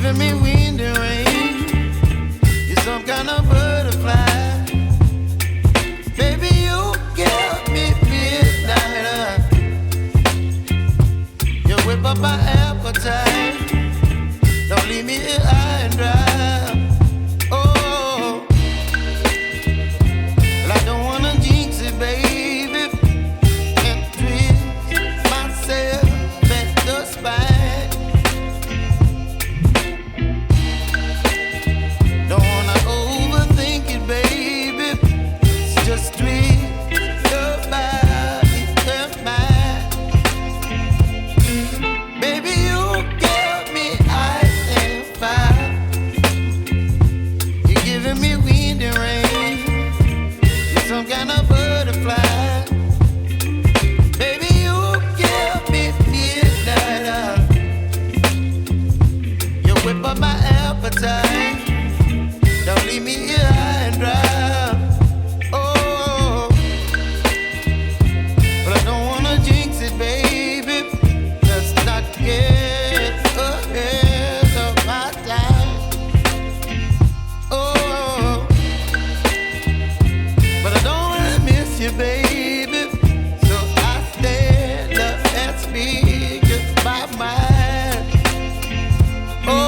giving me wind and rain. You're some kind of butterfly. Baby, you give me midnight. You whip up my appetite. Don't leave me here high and dry. Oh, well, I don't wanna jinx it, baby, and twist myself at the spine. Don't wanna overthink it, baby. It's just twist your body and mine. Baby, you give me ice and fire. You're giving me wind and rain. You're some kind of butterfly. Baby, you give me midnight. You whip up my appetite. Don't leave me here high and dry. Oh, but I don't wanna jinx it, baby. Let's not get ahead of my time. Oh, but I don't wanna miss you, baby. So I stand up and speak just my mind. Oh.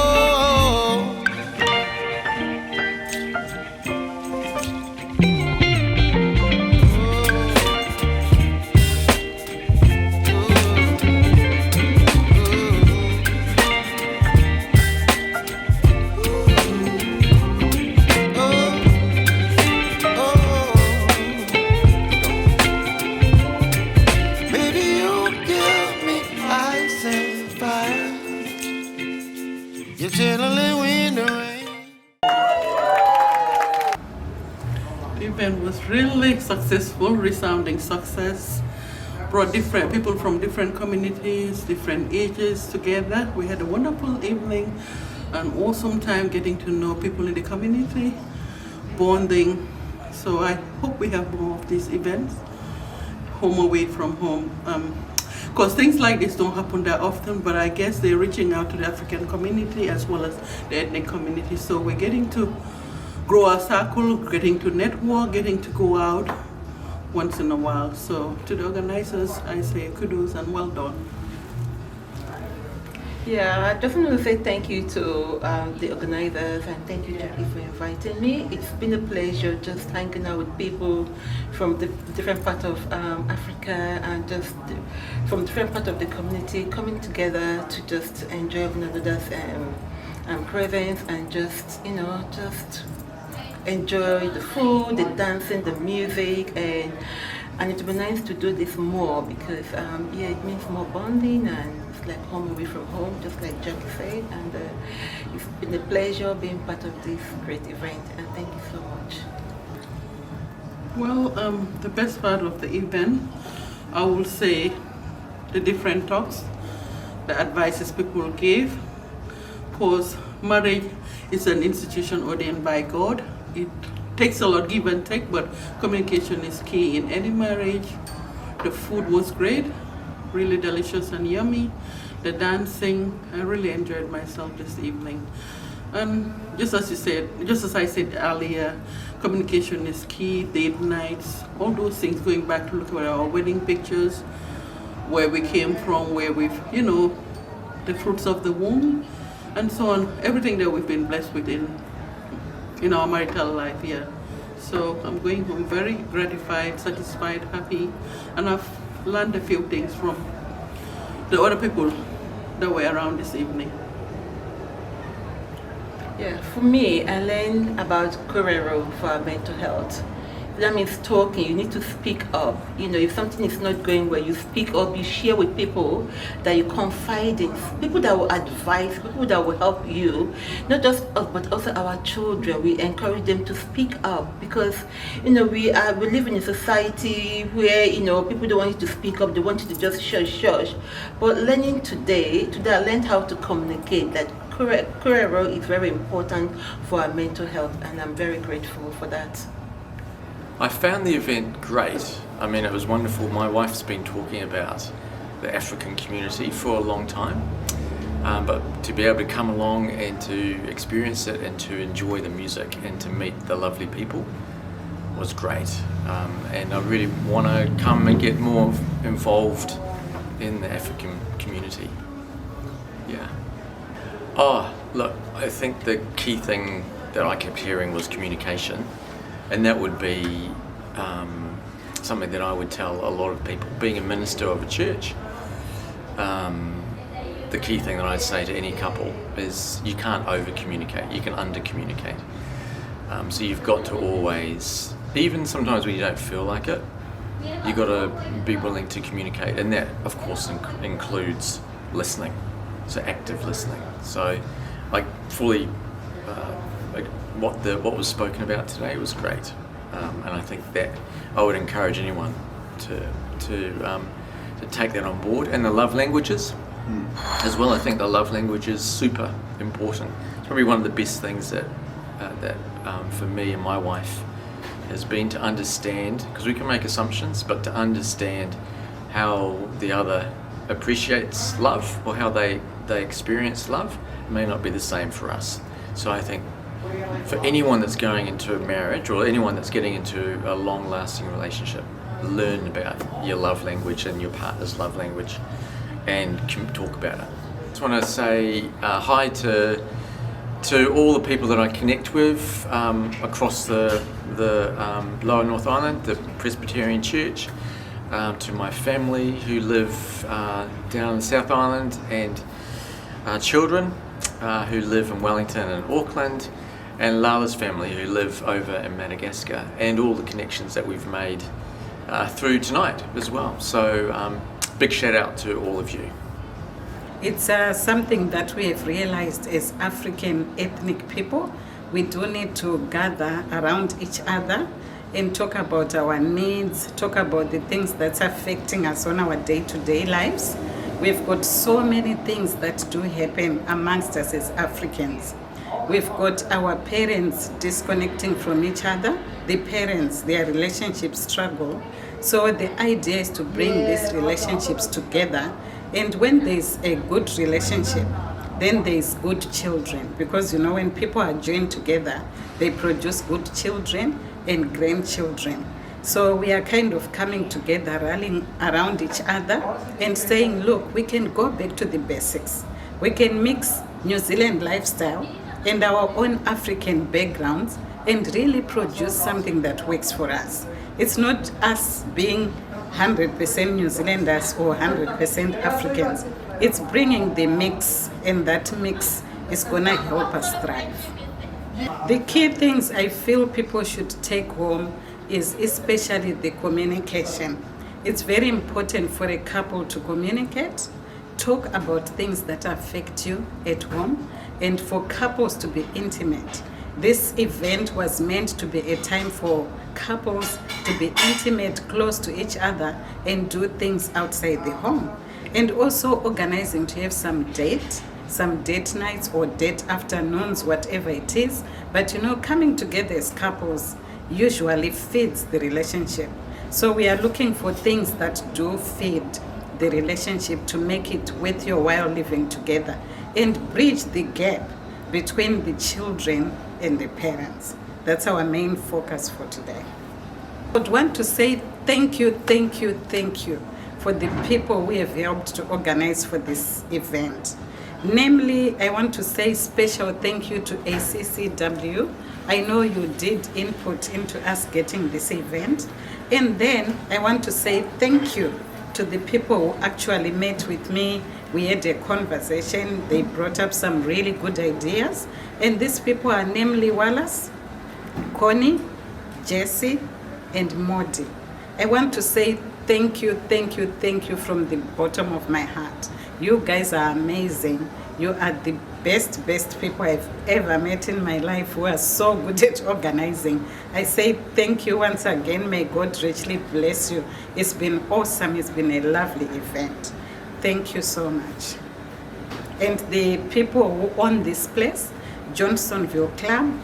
Baby, you give me ice and fire. You're chilling wind and rain. The event was really successful, resounding success. Brought different people from different communities, different ages together. We had a wonderful evening, an awesome time getting to know people in the community, bonding. So I hope we have more of these events, home away from home. Because things like this don't happen that often, but I guess they're reaching out to the African community as well as the ethnic community. So we're getting to grow our circle, getting to network, getting to go out once in a while. So to the organizers, I say kudos and well done. Yeah, I just want to say thank you to the organizers and thank you, Jackie, for inviting me. It's been a pleasure just hanging out with people from the different parts of Africa and just from different parts of the community coming together to just enjoy one another's presence and just, just enjoy the food, the dancing, the music, and it would be nice to do this more because it means more bonding and it's like home away from home, just like Jackie said, and it's been a pleasure being part of this great event, and thank you so much. Well, the best part of the event, I will say the different talks, the advices people gave, because marriage is an institution ordained by God. It takes a lot give and take, but communication is key in any marriage. The food was great, really delicious and yummy. The dancing, I really enjoyed myself this evening. And just as I said earlier, communication is key, date nights, all those things, going back to look at our wedding pictures, where we came from, where we've, the fruits of the womb, and so on, everything that we've been blessed with in our marital life here. So I'm going home very gratified, satisfied, happy, and I've learned a few things from the other people that were around this evening. Yeah, for me, I learned about Korero for our mental health. That means talking. You need to speak up. If something is not going well, you speak up. You share with people that you confide in, people that will advise, people that will help you. Not just us, but also our children. We encourage them to speak up because we live in a society where people don't want you to speak up. They want you to just shush. But learning today I learned how to communicate. That Korero is very important for our mental health, and I'm very grateful for that. I found the event great. I mean, it was wonderful. My wife's been talking about the African community for a long time. but to be able to come along and to experience it and to enjoy the music and to meet the lovely people was great. And I really want to come and get more involved in the African community. Yeah. Oh, look, I think the key thing that I kept hearing was communication, and that would be something that I would tell a lot of people. Being a minister of a church, the key thing that I'd say to any couple is you can't over-communicate, you can under-communicate. So you've got to always, even sometimes when you don't feel like it, you've got to be willing to communicate, and that of course includes listening, so active listening. So I fully, what was spoken about today was great, and I think that I would encourage anyone to take that on board. And the love languages as well. I think the love language is super important. It's probably one of the best things that for me and my wife has been to understand, because we can make assumptions, but to understand how the other appreciates love or how they experience love may not be the same for us. So I think for anyone that's going into a marriage or anyone that's getting into a long-lasting relationship, learn about your love language and your partner's love language and talk about it. I just want to say hi to all the people that I connect with across the Lower North Island, the Presbyterian Church, to my family who live down in the South Island, and children who live in Wellington and Auckland, and Lala's family who live over in Madagascar, and all the connections that we've made through tonight as well. So big shout out to all of you. It's something that we have realized as African ethnic people. We do need to gather around each other and talk about our needs, talk about the things that's affecting us on our day-to-day lives. We've got so many things that do happen amongst us as Africans. We've got our parents disconnecting from each other, the parents, their relationships struggle. So the idea is to bring these relationships together, and when there's a good relationship, then there's good children, because you know, when people are joined together, they produce good children and grandchildren. So we are kind of coming together, rallying around each other and saying, look, we can go back to the basics. We can mix New Zealand lifestyle and our own African backgrounds and really produce something that works for us. It's not us being 100% New Zealanders or 100% Africans. It's bringing the mix, and that mix is gonna help us thrive. The key things I feel people should take home is especially the communication. It's very important for a couple to communicate, talk about things that affect you at home, and for couples to be intimate. This event was meant to be a time for couples to be intimate, close to each other, and do things outside the home. And also organizing to have some date nights or date afternoons, whatever it is. But you know, coming together as couples usually feeds the relationship. So we are looking for things that do feed the relationship to make it worth your while living together and bridge the gap between the children and the parents. That's our main focus for today. I would want to say thank you for the people we have helped to organize for this event. Namely, I want to say special thank you to ACCW. I know you did input into us getting this event. And then I want to say thank you to the people who actually met with me. We had a conversation. They brought up some really good ideas. And these people are namely Wallace, Khon, Jessy, and Modi. I want to say thank you from the bottom of my heart. You guys are amazing. You are the best people I've ever met in my life, who are so good at organizing. I say thank you once again. May God richly bless you. It's been awesome. It's been a lovely event. Thank you so much. And the people who own this place, Johnsonville Club,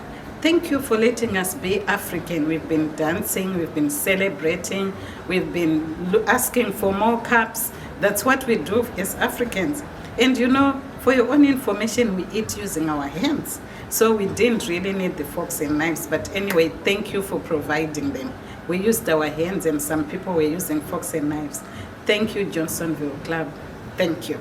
thank you for letting us be African. We've been dancing, we've been celebrating, we've been asking for more cups. That's what we do as Africans. And you know, For your own information, we eat using our hands. So we didn't really need the forks and knives. But anyway, thank you for providing them. We used our hands and some people were using forks and knives. Thank you, Johnsonville Club. Thank you.